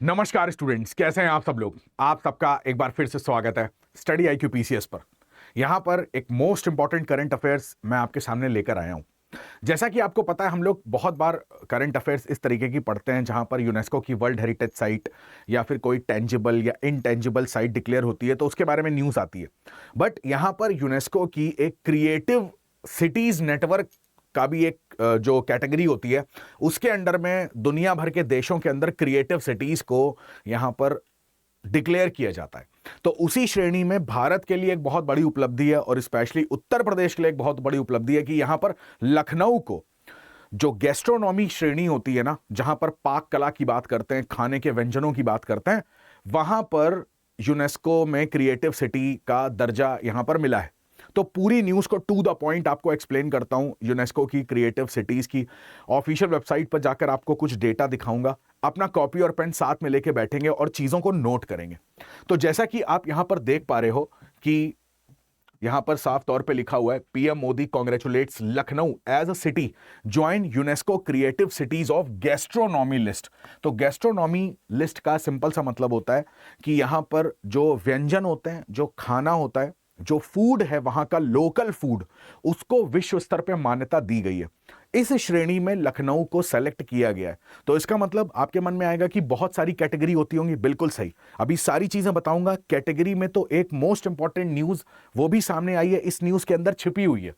नमस्कार स्टूडेंट्स, कैसे हैं आप सब लोग। आप सबका एक बार फिर से स्वागत है स्टडी IQ PCS पर। यहां पर एक मोस्ट इंपॉर्टेंट करंट अफेयर्स मैं आपके सामने लेकर आया हूं। जैसा कि आपको पता है, हम लोग बहुत बार करंट अफेयर्स इस तरीके की पढ़ते हैं जहां पर यूनेस्को की वर्ल्ड हेरिटेज साइट या फिर कोई टेंजिबल या इनटेंजिबल साइट डिक्लेयर होती है तो उसके बारे में न्यूज़ आती है। बट यहां पर यूनेस्को की एक क्रिएटिव सिटीज नेटवर्क का भी एक जो कैटेगरी होती है, उसके अंडर में दुनिया भर के देशों के अंदर क्रिएटिव सिटीज को यहां पर डिक्लेयर किया जाता है। तो उसी श्रेणी में भारत के लिए एक बहुत बड़ी उपलब्धि है और स्पेशली उत्तर प्रदेश के लिए एक बहुत बड़ी उपलब्धि है कि यहां पर लखनऊ को जो गैस्ट्रोनॉमी श्रेणी होती है ना, जहां पर पाक कला की बात करते हैं, खाने के व्यंजनों की बात करते हैं, वहां पर यूनेस्को में क्रिएटिव सिटी का दर्जा यहां पर मिला है। तो पूरी न्यूज को टू द पॉइंट आपको एक्सप्लेन करता हूं। यूनेस्को की क्रिएटिव सिटीज की ऑफिशियल वेबसाइट पर जाकर आपको कुछ डेटा दिखाऊंगा। अपना कॉपी और पेन साथ में लेके बैठेंगे और चीजों को नोट करेंगे। तो जैसा कि आप यहां पर देख पा रहे हो कि यहां पर साफ तौर पे लिखा हुआ है, PM Modi congratulates Lucknow as a city join UNESCO creative cities of gastronomy list. तो गैस्ट्रोनॉमी लिस्ट का सिंपल सा मतलब होता है कि यहां पर जो व्यंजन होते हैं, जो खाना होता है, जो फूड है, वहां का लोकल फूड, उसको विश्व स्तर पे मान्यता दी गई है। इस श्रेणी में लखनऊ को सेलेक्ट किया गया है। तो इसका मतलब आपके मन में आएगा कि बहुत सारी कैटेगरी होती होंगी। बिल्कुल सही, अभी सारी चीजें बताऊंगा। कैटेगरी में तो एक मोस्ट इंपॉर्टेंट न्यूज वो भी सामने आई है, इस न्यूज के अंदर छिपी हुई है।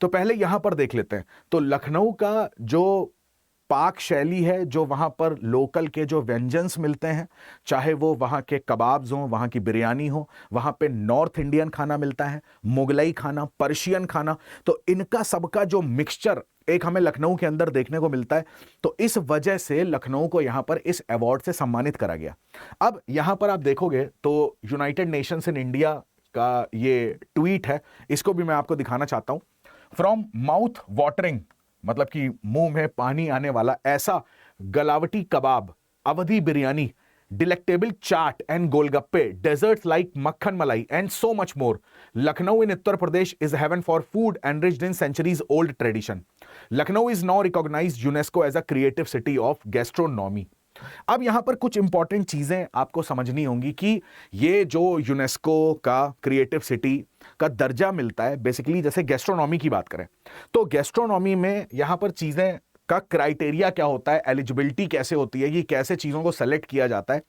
तो पहले यहां पर देख लेते हैं। तो लखनऊ का जो पाक शैली है, जो वहां पर लोकल के जो व्यंजन्स मिलते हैं, चाहे वो वहां के कबाब्स हों, वहां की बिरयानी हो, वहां पे नॉर्थ इंडियन खाना मिलता है, मुगलई खाना, पर्शियन खाना, तो इनका सबका जो मिक्सचर एक हमें लखनऊ के अंदर देखने को मिलता है। तो इस वजह से लखनऊ को यहां पर इस अवार्ड से सम्मानित करा गया। अब यहां पर आप देखोगे तो यूनाइटेड नेशंस इन इंडिया का ये ट्वीट है, इसको भी मैं आपको दिखाना चाहता हूं। फ्रॉम माउथ वाटरिंग, मतलब कि मुंह में पानी आने वाला ऐसा galouti kebab, Awadhi biryani, delectable chaat and golgappe, desserts like makkhan malai and so much more, Lucknow in Uttar Pradesh is heaven for food enriched in centuries old tradition. Lucknow is now recognised UNESCO as a creative city of gastronomy. अब यहां पर कुछ इंपॉर्टेंट चीजें आपको समझनी होंगी कि ये जो यूनेस्को का क्रिएटिव सिटी का दर्जा मिलता है, बेसिकली जैसे गैस्ट्रोनॉमी की बात करें तो गैस्ट्रोनॉमी में यहां पर चीजें का क्राइटेरिया क्या होता है, एलिजिबिलिटी कैसे होती है, ये कैसे चीजों को सेलेक्ट किया जाता है।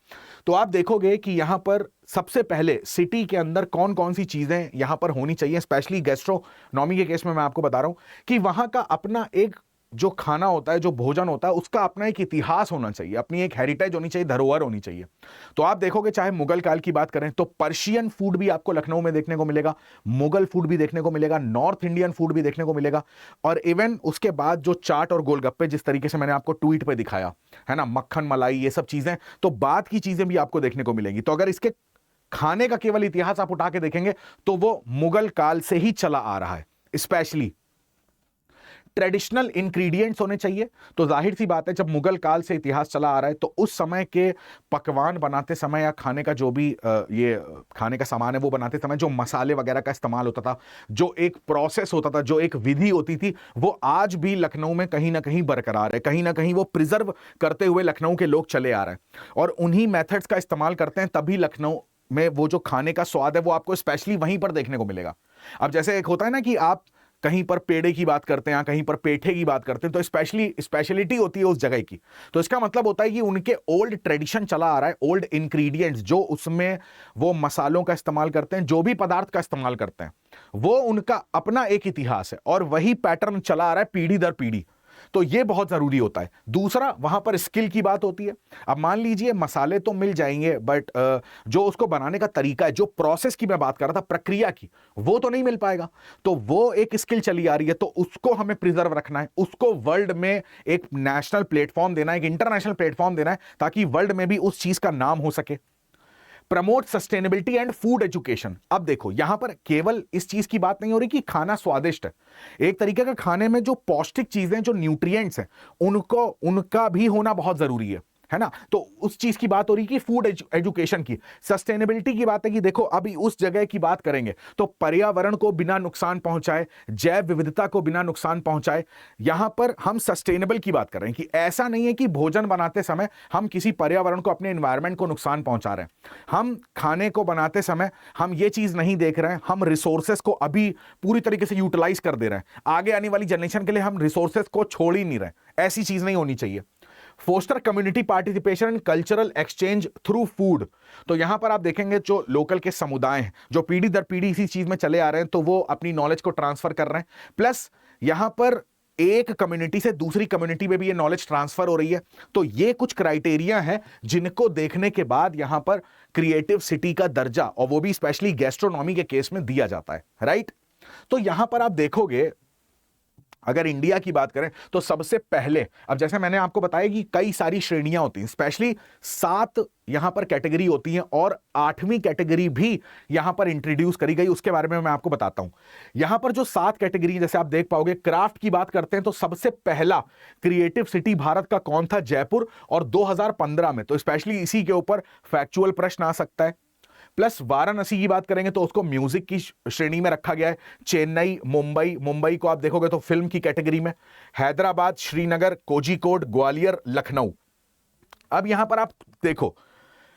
तो आप देखोगे कि यहां पर सबसे पहले सिटी के अंदर कौन कौन सी चीजें यहां पर होनी चाहिए। स्पेशली गैस्ट्रोनॉमी के केस में मैं आपको बता रहा हूं कि वहां का अपना एक जो खाना होता है, जो भोजन होता है, उसका अपना एक इतिहास होना चाहिए, अपनी एक हेरिटेज होनी चाहिए, धरोहर होनी चाहिए। तो आप देखोगे चाहे मुगल काल की बात करें तो पर्शियन फूड भी आपको लखनऊ में देखने को मिलेगा, मुगल फूड भी देखने को मिलेगा, नॉर्थ इंडियन फूड भी देखने को मिलेगा, और इवन उसके बाद जो चाट और गोलगप्पे, जिस तरीके से मैंने आपको ट्वीट पे दिखाया है ना, मक्खन मलाई, ये सब चीजें, तो बाद की चीजें भी आपको देखने को मिलेंगी। तो अगर इसके खाने का केवल इतिहास आप उठा के देखेंगे तो वो मुगल काल से ही चला आ रहा है। स्पेशली ट्रेडिशनल इंग्रेडिएंट्स होने चाहिए। तो जाहिर सी बात है, जब मुगल काल से इतिहास चला आ रहा है तो उस समय के पकवान बनाते समय या खाने का जो भी ये खाने का सामान है वो बनाते समय जो मसाले वगैरह का इस्तेमाल होता था, जो एक प्रोसेस होता था, जो एक विधि होती थी, वो आज भी लखनऊ में कहीं ना कहीं बरकरार है। कहीं ना कहीं वो प्रिजर्व करते हुए लखनऊ के लोग चले आ रहे हैं और उन्हीं मेथड्स का इस्तेमाल करते हैं, तभी लखनऊ में वो जो खाने का स्वाद है वो आपको स्पेशली वहीं पर देखने को मिलेगा। अब जैसे एक होता है ना कि आप कहीं पर पेड़े की बात करते हैं, कहीं पर पेठे की बात करते हैं, तो स्पेशलिटी होती है उस जगह की। तो इसका मतलब होता है कि उनके ओल्ड ट्रेडिशन चला आ रहा है, ओल्ड इंग्रेडिएंट्स जो उसमें वो मसालों का इस्तेमाल करते हैं, जो भी पदार्थ का इस्तेमाल करते हैं, वो उनका अपना एक इतिहास है और वही पैटर्न चला आ रहा है पीढ़ी दर पीढ़ी। तो ये बहुत जरूरी होता है। दूसरा, वहां पर स्किल की बात होती है। अब मान लीजिए मसाले तो मिल जाएंगे, बट जो उसको बनाने का तरीका है, जो प्रोसेस की मैं बात कर रहा था, प्रक्रिया की, वो तो नहीं मिल पाएगा। तो वो एक स्किल चली आ रही है, तो उसको हमें प्रिजर्व रखना है, उसको वर्ल्ड में एक नेशनल प्लेटफॉर्म देना है, एक इंटरनेशनल प्लेटफॉर्म देना है, ताकि वर्ल्ड में भी उस चीज का नाम हो सके। Promote sustainability and food education. अब देखो, यहां पर केवल इस चीज की बात नहीं हो रही कि खाना स्वादिष्ट है, एक तरीके का खाने में जो पौष्टिक चीजें, जो न्यूट्रिएंट्स हैं, उनका भी होना बहुत जरूरी है। है ना। तो उस चीज की बात हो रही है कि फूड एजुकेशन की, सस्टेनेबिलिटी की बात है कि देखो अभी उस जगह की बात करेंगे तो पर्यावरण को बिना नुकसान पहुंचाए, जैव विविधता को बिना नुकसान पहुंचाए, यहां पर हम सस्टेनेबल की बात कर रहे हैं कि ऐसा नहीं है कि भोजन बनाते समय हम किसी पर्यावरण को, अपने एनवायरमेंट को नुकसान पहुंचा रहे हैं। हम खाने को बनाते समय हम ये चीज नहीं देख रहे हैं, हम रिसोर्सेस को अभी पूरी तरीके से यूटिलाइज कर दे रहे हैं, आगे आने वाली जनरेशन के लिए हम रिसोर्सेस को छोड़ ही नहीं रहे। ऐसी चीज नहीं होनी चाहिए। Foster community participation and cultural exchange through food. तो यहां पर आप देखेंगे जो लोकल के समुदाय हैं, जो पीढ़ी दर पीढ़ी इसी चीज में चले आ रहे हैं, तो वो अपनी नॉलेज को ट्रांसफर कर रहे हैं। प्लस यहां पर एक कम्युनिटी से दूसरी कम्युनिटी में भी ये नॉलेज ट्रांसफर हो रही है। तो ये कुछ क्राइटेरिया हैं जिनको देखने के बाद यहां पर क्रिएटिव सिटी का दर्जा, और वो भी स्पेशली गैस्ट्रोनॉमी के केस में, दिया जाता है, राइट। तो यहां पर आप देखोगे अगर इंडिया की बात करें तो सबसे पहले, अब जैसे मैंने आपको बताया कि कई सारी श्रेणियां होती हैं, स्पेशली 7 यहां पर कैटेगरी होती हैं और 8वीं कैटेगरी भी यहां पर इंट्रोड्यूस करी गई, उसके बारे में मैं आपको बताता हूं। यहां पर जो 7 कैटेगरी, जैसे आप देख पाओगे, क्राफ्ट की बात करते हैं तो सबसे पहला क्रिएटिव सिटी भारत का कौन था? जयपुर, और 2015 में। तो स्पेशली इसी के ऊपर फैक्चुअल प्रश्न आ सकता है। प्लस वाराणसी की बात करेंगे तो उसको म्यूजिक की श्रेणी में रखा गया है। चेन्नई, मुंबई को आप देखोगे तो फिल्म की कैटेगरी में। हैदराबाद, श्रीनगर, कोझिकोड, ग्वालियर, लखनऊ। अब यहां पर आप देखो,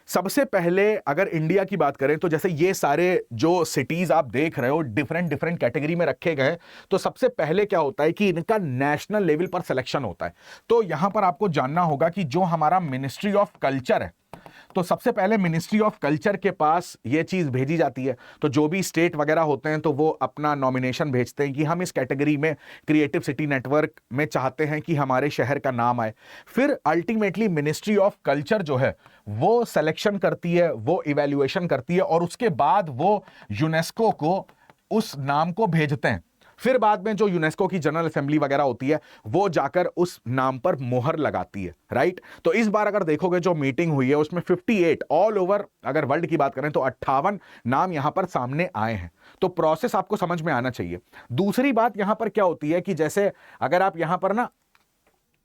सबसे पहले अगर इंडिया की बात करें तो जैसे ये सारे जो सिटीज आप देख रहे हो डिफरेंट कैटेगरी में रखे गए हैं, तो सबसे पहले क्या होता है कि इनका नेशनल लेवल पर सिलेक्शन होता है। तो यहां पर आपको जानना होगा कि जो हमारा मिनिस्ट्री ऑफ कल्चर है, तो सबसे पहले मिनिस्ट्री ऑफ कल्चर के पास ये चीज भेजी जाती है। तो जो भी स्टेट वगैरह होते हैं तो वो अपना नॉमिनेशन भेजते हैं कि हम इस कैटेगरी में क्रिएटिव सिटी नेटवर्क में चाहते हैं कि हमारे शहर का नाम आए। फिर अल्टीमेटली मिनिस्ट्री ऑफ कल्चर जो है वो सिलेक्शन करती है, वो इवैल्यूएशन करती है, और उसके बाद वो यूनेस्को को उस नाम को भेजते हैं। फिर बाद में जो यूनेस्को की जनरल असेंबली वगैरह होती है वो जाकर उस नाम पर मोहर लगाती है, राइट। तो इस बार अगर देखोगे जो मीटिंग हुई है उसमें 58 ऑल ओवर, अगर वर्ल्ड की बात करें तो 58 नाम यहां पर सामने आए हैं। तो प्रोसेस आपको समझ में आना चाहिए। दूसरी बात यहां पर क्या होती है कि जैसे अगर आप यहां पर ना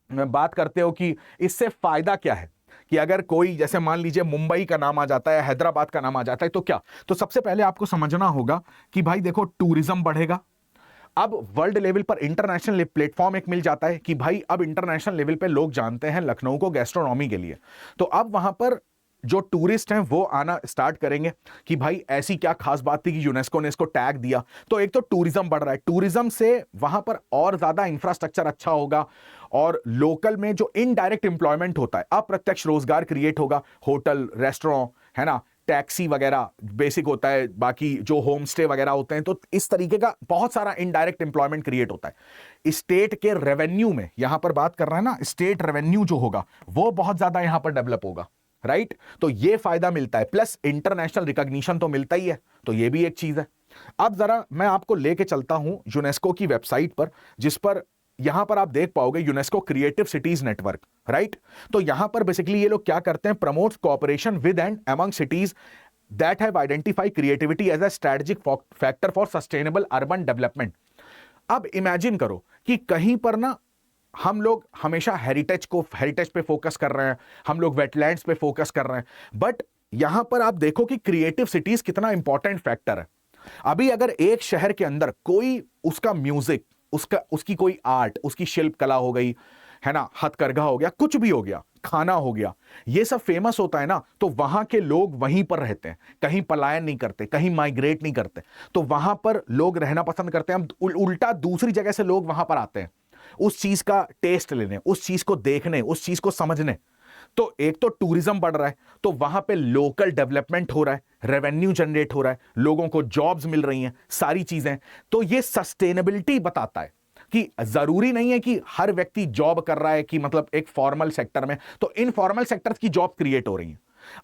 बात करते हो कि इससे फायदा क्या है, कि अगर कोई जैसे मान लीजिए मुंबई का नाम आ जाता है, हैदराबाद का नाम आ जाता है, तो क्या? तो सबसे पहले आपको समझना होगा कि भाई देखो, टूरिज्म बढ़ेगा। अब वर्ल्ड लेवल पर इंटरनेशनल प्लेटफॉर्म एक मिल जाता है कि भाई अब इंटरनेशनल लेवल पे लोग जानते हैं लखनऊ को गैस्ट्रोनॉमी के लिए। तो अब वहां पर जो टूरिस्ट हैं वो आना स्टार्ट करेंगे कि भाई ऐसी क्या खास बात थी कि यूनेस्को ने इसको टैग दिया। तो एक तो टूरिज्म बढ़ रहा है, टूरिज्म से वहां पर और ज्यादा इंफ्रास्ट्रक्चर अच्छा होगा, और लोकल में जो इनडायरेक्ट एम्प्लॉयमेंट होता है, अप्रत्यक्ष रोजगार क्रिएट होगा। होटल, रेस्टोरेंट, है ना, टैक्सी वगैरह बेसिक होता है, बाकी जो होम स्टे वगैरह होते हैं, तो इस तरीके का बहुत सारा इनडायरेक्ट एम्प्लॉयमेंट क्रिएट होता है। स्टेट के रेवेन्यू में यहां पर बात कर रहे हैं ना, स्टेट रेवेन्यू जो होगा वो बहुत ज्यादा यहां पर डेवलप होगा, राइट। तो ये फायदा मिलता है, प्लस इंटरनेशनल रिकॉग्निशन तो मिलता ही है, तो ये भी एक चीज है। अब जरा मैं आपको लेके चलता हूं यूनेस्को की वेबसाइट पर, जिस पर यहां पर आप देख पाओगे UNESCO creative cities network, right. तो यहां पर बेसिकली ये लोग क्या करते हैं? Promotes cooperation with and among cities that have identified creativity as a strategic factor for sustainable urban development. अब इमेजिन करो कि कहीं पर ना हम लोग हमेशा हेरिटेज पे फोकस कर रहे हैं, हम लोग वेटलैंड्स पे फोकस कर रहे हैं, बट यहां पर आप देखो कि क्रिएटिव सिटीज कितना इंपॉर्टेंट फैक्टर है। अभी अगर एक शहर के अंदर कोई उसका म्यूजिक, उसकी कोई आर्ट, उसकी शिल्प कला हो गई, है ना, हथकरघा हो गया, कुछ भी हो गया, खाना हो गया, ये सब फेमस होता है ना, तो वहां के लोग वहीं पर रहते हैं, कहीं पलायन नहीं करते, कहीं माइग्रेट नहीं करते। तो वहां पर लोग रहना पसंद करते हैं। उल्टा दूसरी जगह से लोग वहां पर आते हैं उस चीज का टेस्ट लेने, उस चीज को देखने, उस चीज को समझने। तो एक तो टूरिज्म बढ़ रहा है, तो वहां पे लोकल डेवलपमेंट हो रहा है, रेवेन्यू जनरेट हो रहा है, लोगों को जॉब्स मिल रही हैं, सारी चीजें। तो ये सस्टेनेबिलिटी बताता है कि जरूरी नहीं है कि हर व्यक्ति जॉब कर रहा है, कि मतलब एक फॉर्मल सेक्टर में, तो इनफॉर्मल सेक्टर्स की जॉब क्रिएट हो रही हैं।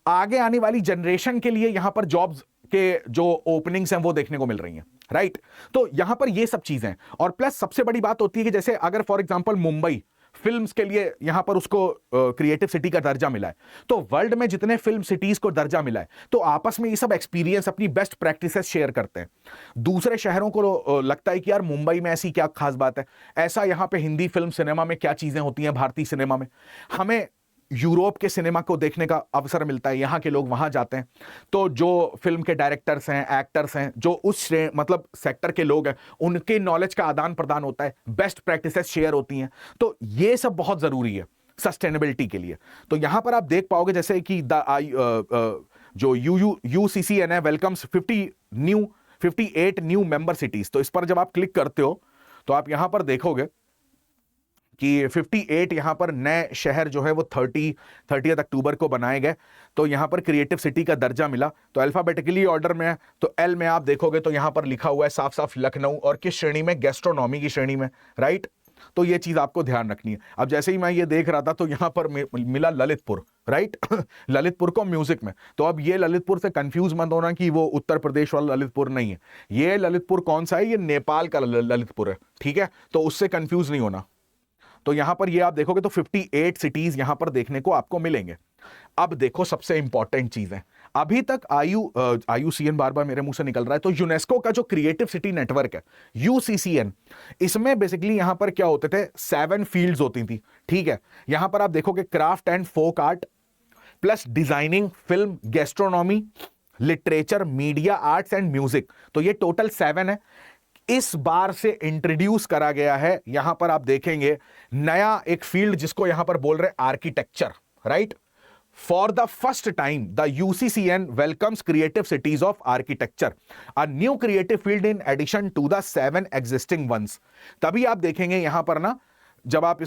आगे आने वाली जनरेशन के लिए यहां पर जॉब्स के जो ओपनिंग्स हैं वो देखने को मिल रही हैं, राइट। तो यहां पर ये सब चीजें, और प्लस सबसे बड़ी बात होती है कि जैसे अगर फॉर एग्जांपल मुंबई फिल्म्स के लिए यहां पर उसको क्रिएटिव सिटी का दर्जा मिला है, तो वर्ल्ड में जितने फिल्म सिटीज को दर्जा मिला है, तो आपस में ये सब एक्सपीरियंस, अपनी बेस्ट प्रैक्टिसेस शेयर करते हैं। दूसरे शहरों को लगता है कि यार मुंबई में ऐसी क्या खास बात है, ऐसा यहां पे हिंदी फिल्म सिनेमा में क्या चीजें होती हैं, भारतीय सिनेमा में, हमें यूरोप के सिनेमा को देखने का अवसर मिलता है, यहाँ के लोग वहाँ जाते हैं। तो जो फिल्म के डायरेक्टर्स हैं, एक्टर्स हैं, जो उस मतलब सेक्टर के लोग हैं, उनके नॉलेज का आदान प्रदान होता है, बेस्ट प्रैक्टिसेस शेयर होती हैं। तो ये सब बहुत ज़रूरी है सस्टेनेबिलिटी के लिए। तो यहाँ पर आप देख पाओगे जैसे कि जो यूसीसीएन है वेलकम्स 58 न्यू मेंबर सिटीज। तो इस पर जब आप क्लिक करते हो तो आप यहां पर देखोगे कि 58 यहां पर नए शहर जो है वो 30 अक्टूबर को बनाए गए। तो यहां पर क्रिएटिव सिटी का दर्जा मिला। तो अल्फाबेटिकली ऑर्डर में है, तो एल में आप देखोगे तो यहां पर लिखा हुआ है साफ साफ लखनऊ, और किस श्रेणी में, गैस्ट्रोनॉमी की श्रेणी में, राइट। तो ये चीज आपको ध्यान रखनी है। अब जैसे ही मैं ये देख रहा था तो यहां पर मिला ललितपुर, राइट ललितपुर को म्यूजिक में। तो अब ये ललितपुर से कंफ्यूज मत होना कि वो उत्तर प्रदेश वाला ललितपुर नहीं है। ये ललितपुर कौन सा है, ये नेपाल का ललितपुर है, ठीक है। तो उससे कंफ्यूज नहीं होना। तो यहां पर ये आप देखोगे तो 58 सिटीज यहां पर देखने को आपको मिलेंगे। अब देखो सबसे इंपॉर्टेंट चीजें, अभी तक IUCN बार बार मेरे मुंह से निकल रहा है, तो यूनेस्को का जो क्रिएटिव सिटी नेटवर्क है UCCN, इसमें बेसिकली यहां पर क्या होते थे, 7 फील्ड्स होती थी, ठीक है। यहां पर आप देखोगे craft and folk art, plus designing, film, gastronomy, literature, media, arts and music. तो ये टोटल 7 है। इस बार से इंट्रोड्यूस करा गया है, यहां पर आप देखेंगे नया एक फील्ड जिसको यहां पर बोल रहे architecture, right. For the first time, the UCCN welcomes creative cities of architecture, a new creative field in addition to the 7 existing ones. तभी आप देखेंगे यहां पर ना, जब आप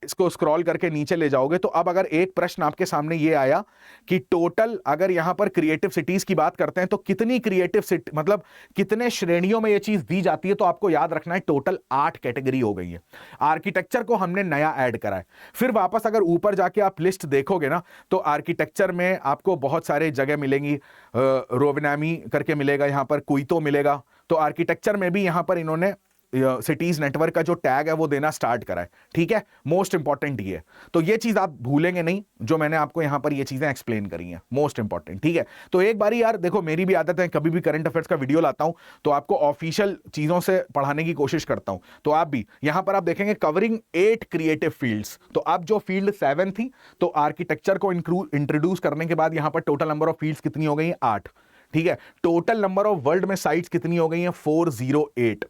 इसको स्क्रॉल करके नीचे ले जाओगे तो अब अगर एक प्रश्न आपके सामने ये आया कि टोटल अगर यहां पर क्रिएटिव सिटीज की बात करते हैं तो कितनी क्रिएटिव सिटी, मतलब कितने श्रेणियों में ये चीज दी जाती है, तो आपको याद रखना है टोटल 8 कैटेगरी हो गई है। आर्किटेक्चर को हमने नया ऐड करा है। फिर वापस अगर ऊपर जाके आप लिस्ट देखोगे ना तो आर्किटेक्चर में आपको बहुत सारे जगह मिलेंगी, रोवनामी करके मिलेगा, यहां पर कुइतो मिलेगा। तो आर्किटेक्चर में भी यहां पर इन्होंने सिटीज नेटवर्क का जो टैग है वो देना स्टार्ट करा है, ठीक है। मोस्ट इंपॉर्टेंट ये, तो ये चीज आप भूलेंगे नहीं जो मैंने आपको यहां पर ये चीजें एक्सप्लेन करी हैं, मोस्ट इंपॉर्टेंट, ठीक है। तो एक बारी यार देखो, मेरी भी आदत है, कभी भी करंट अफेयर्स का वीडियो लाता हूं तो आपको ऑफिशियल चीजों से पढ़ाने की कोशिश करता हूं। तो आप भी यहां पर आप देखेंगे कवरिंग 8 क्रिएटिव फील्ड्स। तो अब जो फील्ड 7 थी, तो आर्किटेक्चर को इंट्रोड्यूस करने के बाद यहां पर टोटल नंबर ऑफ फील्ड्स कितनी हो गई, 8, ठीक है। टोटल नंबर ऑफ वर्ल्ड में साइट्स कितनी हो गई हैं, 408।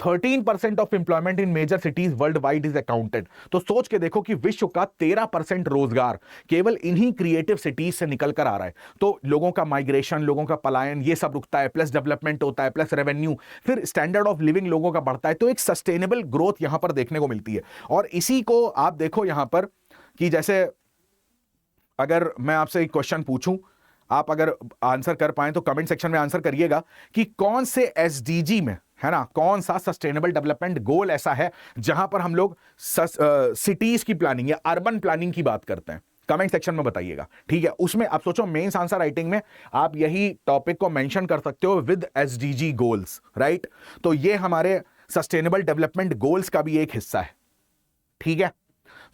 13% of employment in major cities world wide is accounted. तो सोच के देखो कि विश्व का 13% रोजगार केवल इन्हीं क्रिएटिव सिटीज से निकल कर आ रहा है। तो लोगों का माइग्रेशन, लोगों का पलायन, ये सब रुकता है, प्लस डेवलपमेंट होता है, प्लस रेवेन्यू, फिर स्टैंडर्ड ऑफ लिविंग लोगों का बढ़ता है। तो एक सस्टेनेबल ग्रोथ यहां पर देखने को मिलती है। और इसी को आप देखो यहां पर कि जैसे अगर मैं आपसे एक क्वेश्चन पूछूं, आप अगर आंसर कर पाए तो कमेंट सेक्शन में आंसर करिएगा कि कौन से एसडीजी में, है ना, कौन सा सस्टेनेबल डेवलपमेंट गोल ऐसा है जहां पर हम लोग सिटीज की प्लानिंग या अर्बन प्लानिंग की बात करते हैं। कमेंट सेक्शन में बताइएगा, ठीक है। उसमें आप सोचो मेंस आंसर राइटिंग में आप यही टॉपिक को मेंशन कर सकते हो विद एसडीजी गोल्स, राइट। तो ये हमारे सस्टेनेबल डेवलपमेंट गोल्स का भी एक हिस्सा है, ठीक है।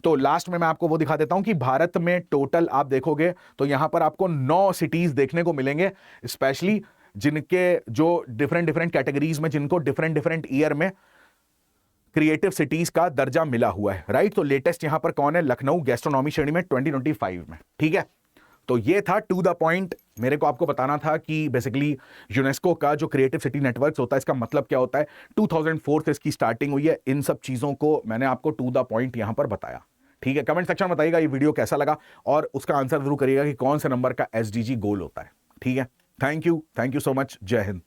तो लास्ट में मैं आपको वो दिखा देता हूं कि भारत में टोटल आप देखोगे तो यहां पर आपको 9 सिटीज देखने को मिलेंगे, स्पेशली जिनके जो डिफरेंट कैटेगरीज में, जिनको डिफरेंट ईयर में क्रिएटिव सिटीज का दर्जा मिला हुआ है, राइट। तो लेटेस्ट यहां पर कौन है, लखनऊ गैस्ट्रोनॉमी श्रेणी में 2025 में, ठीक है। तो ये था टू द पॉइंट, मेरे को आपको बताना था कि बेसिकली यूनेस्को का जो क्रिएटिव सिटी नेटवर्क होता है इसका मतलब क्या होता है। 2004 से इसकी स्टार्टिंग हुई है। इन सब चीजों को मैंने आपको टू द पॉइंट यहां पर बताया, ठीक है। कमेंट सेक्शन में बताइएगा ये वीडियो कैसा लगा और उसका आंसर जरूर करिएगा कि कौन से नंबर का एसडीजी गोल होता है, ठीक है। थैंक यू सो मच, जय हिंद।